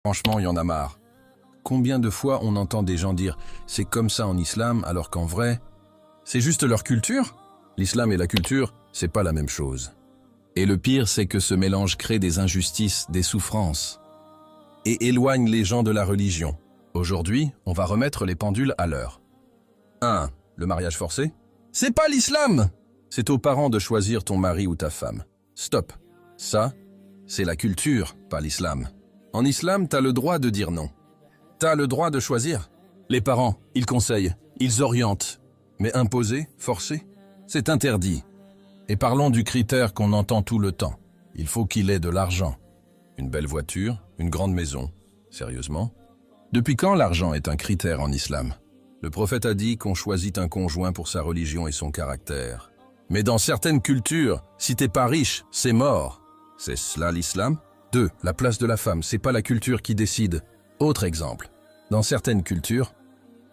Franchement, il y en a marre. Combien de fois on entend des gens dire « c'est comme ça en islam » alors qu'en vrai, c'est juste leur culture? L'islam et la culture, c'est pas la même chose. Et le pire, c'est que ce mélange crée des injustices, des souffrances, et éloigne les gens de la religion. Aujourd'hui, on va remettre les pendules à l'heure. 1. Le mariage forcé? C'est pas l'islam! C'est aux parents de choisir ton mari ou ta femme. Stop. Ça, c'est la culture, pas l'islam. En islam, t'as le droit de dire non. T'as le droit de choisir. Les parents, ils conseillent, ils orientent. Mais imposer, forcer, c'est interdit. Et parlons du critère qu'on entend tout le temps. Il faut qu'il ait de l'argent. Une belle voiture, une grande maison. Sérieusement? Depuis quand l'argent est un critère en islam? Le prophète a dit qu'on choisit un conjoint pour sa religion et son caractère. Mais dans certaines cultures, si t'es pas riche, c'est mort. C'est cela l'islam? 2. La place de la femme, c'est pas la culture qui décide. Autre exemple. Dans certaines cultures,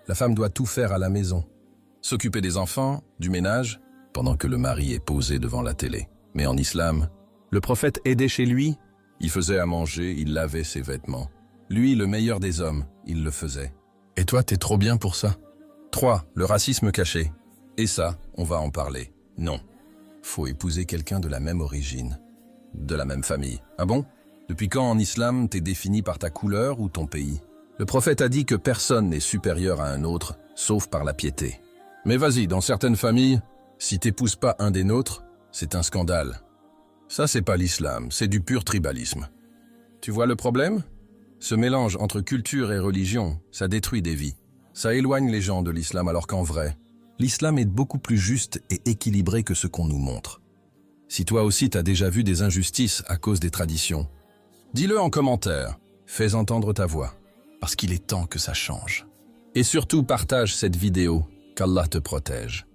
la femme doit tout faire à la maison. S'occuper des enfants, du ménage, pendant que le mari est posé devant la télé. Mais en islam, le prophète aidait chez lui, il faisait à manger, il lavait ses vêtements. Lui, le meilleur des hommes, il le faisait. Et toi, t'es trop bien pour ça. 3. Le racisme caché. Et ça, on va en parler. Non. Faut épouser quelqu'un de la même origine, de la même famille. Ah bon? Depuis quand en islam, t'es défini par ta couleur ou ton pays? Le prophète a dit que personne n'est supérieur à un autre, sauf par la piété. Mais vas-y, dans certaines familles, si t'épouses pas un des nôtres, c'est un scandale. Ça, c'est pas l'islam, c'est du pur tribalisme. Tu vois le problème? Ce mélange entre culture et religion, ça détruit des vies. Ça éloigne les gens de l'islam alors qu'en vrai, l'islam est beaucoup plus juste et équilibré que ce qu'on nous montre. Si toi aussi t'as déjà vu des injustices à cause des traditions, dis-le en commentaire, fais entendre ta voix, parce qu'il est temps que ça change. Et surtout partage cette vidéo, qu'Allah te protège.